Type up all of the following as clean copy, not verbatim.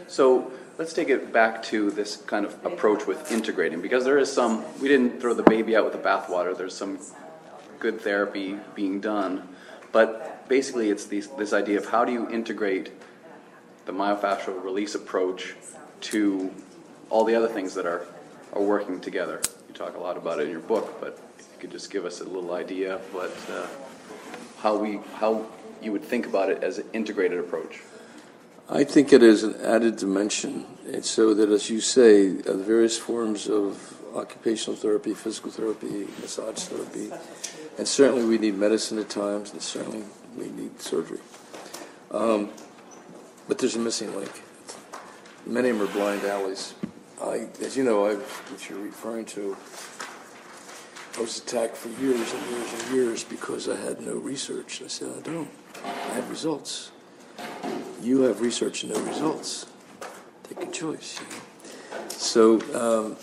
So let's take it back to this kind of approach with integrating, because there is some, we didn't throw the baby out with the bathwater, there's some good therapy being done, but basically it's this idea of how do you integrate the myofascial release approach to all the other things that are working together. You talk a lot about it in your book, but if you could just give us a little idea of what, how you would think about it as an integrated approach. I think it is an added dimension. It's so that, as you say, the various forms of occupational therapy, physical therapy, massage therapy, and certainly we need medicine at times, and certainly we need surgery. But there's a missing link. Many of them are blind alleys. As you know, which you're referring to, I was attacked for years and years and years because I had no research. I said, I don't. I have results. You have research and no results. Take your choice. You know? So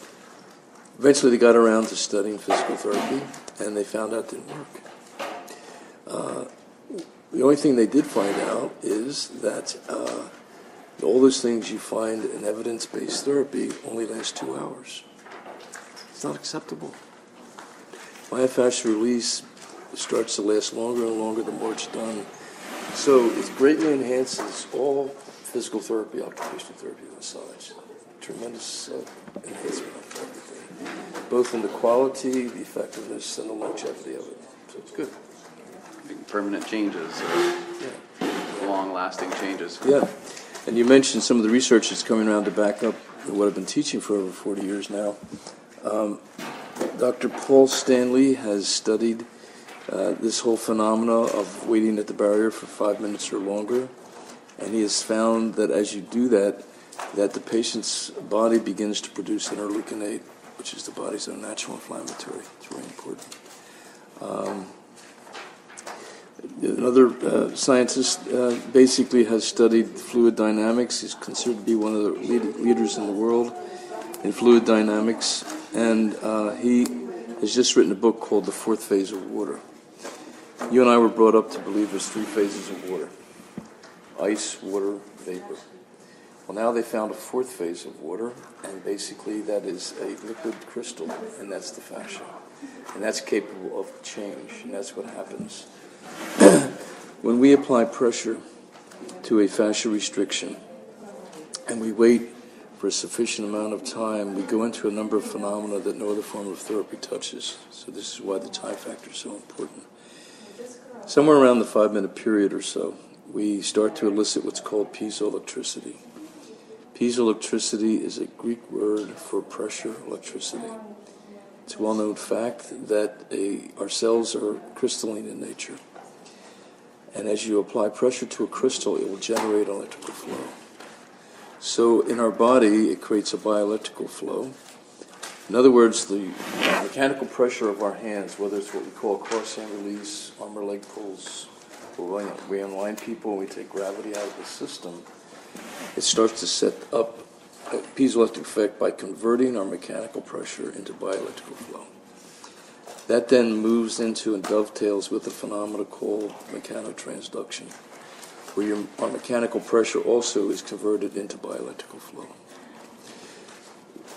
eventually they got around to studying physical therapy, and they found out it didn't work. The only thing they did find out is that all those things you find in evidence-based therapy only last 2 hours. It's not acceptable. Myofascial release starts to last longer and longer the more it's done. So it greatly enhances all physical therapy, occupational therapy, massage. Tremendous enhancement of everything, both in the quality, the effectiveness, and the longevity of it. So it's good. Permanent changes, or long-lasting changes. Yeah, and you mentioned some of the research that's coming around to back up what I've been teaching for over 40 years now. Dr. Paul Stanley has studied this whole phenomena of waiting at the barrier for 5 minutes or longer, and he has found that as you do that, that the patient's body begins to produce interleukin-8, which is the body's own natural inflammatory. It's very important. Another scientist basically has studied fluid dynamics. He's considered to be one of the leaders in the world in fluid dynamics, and he has just written a book called The Fourth Phase of Water. You and I were brought up to believe there's 3 phases of water: ice, water, vapor. Well, now they found a 4th phase of water, and basically that is a liquid crystal, and that's the fascia. And that's capable of change, and that's what happens. When we apply pressure to a fascia restriction and we wait for a sufficient amount of time, we go into a number of phenomena that no other form of therapy touches. So this is why the time factor is so important. Somewhere around the 5-minute period or so, we start to elicit what's called piezoelectricity. Piezoelectricity is a Greek word for pressure electricity. It's a well-known fact that our cells are crystalline in nature. And as you apply pressure to a crystal, it will generate electrical flow. So in our body, it creates a bioelectrical flow. In other words, the mechanical pressure of our hands, whether it's what we call cross-hand release, arm or leg pulls, or we unwind people and we take gravity out of the system, it starts to set up a piezoelectric effect by converting our mechanical pressure into bioelectrical flow. That then moves into and dovetails with a phenomena called mechanotransduction, where our mechanical pressure also is converted into bioelectrical flow.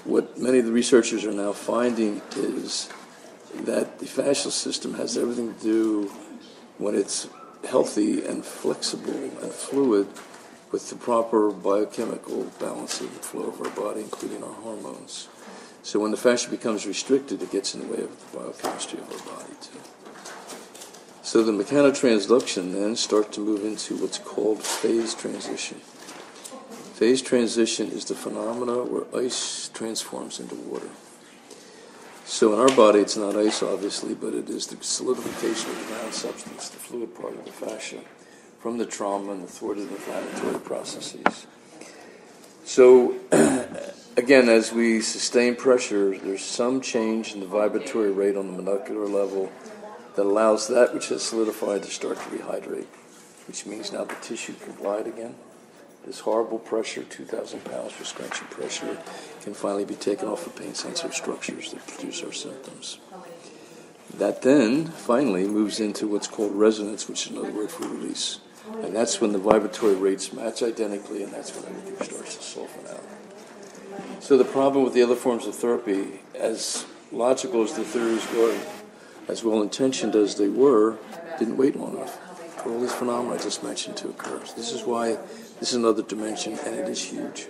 What many of the researchers are now finding is that the fascial system has everything to do, when it's healthy and flexible and fluid, with the proper biochemical balance of the flow of our body, including our hormones. So when the fascia becomes restricted, it gets in the way of the biochemistry of our body too. So the mechanotransduction then starts to move into what's called phase transition. Phase transition is the phenomena where ice transforms into water. So in our body, it's not ice, obviously, but it is the solidification of the ground substance, the fluid part of the fascia, from the trauma and the thwarted inflammatory processes. So again, as we sustain pressure, there's some change in the vibratory rate on the molecular level that allows that which has solidified to start to rehydrate, which means now the tissue can glide again. This horrible pressure, 2,000 pounds restriction pressure, can finally be taken off the pain-sensitive structures that produce our symptoms. That then finally moves into what's called resonance, which is another word for release. And that's when the vibratory rates match identically, and that's when everything starts to soften out. So the problem with the other forms of therapy, as logical as the theories were, as well-intentioned as they were, didn't wait long enough for all these phenomena I just mentioned to occur. So this is why this is another dimension, and it is huge.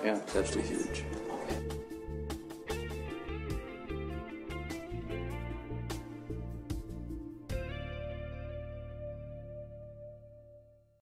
Yeah. It's absolutely huge.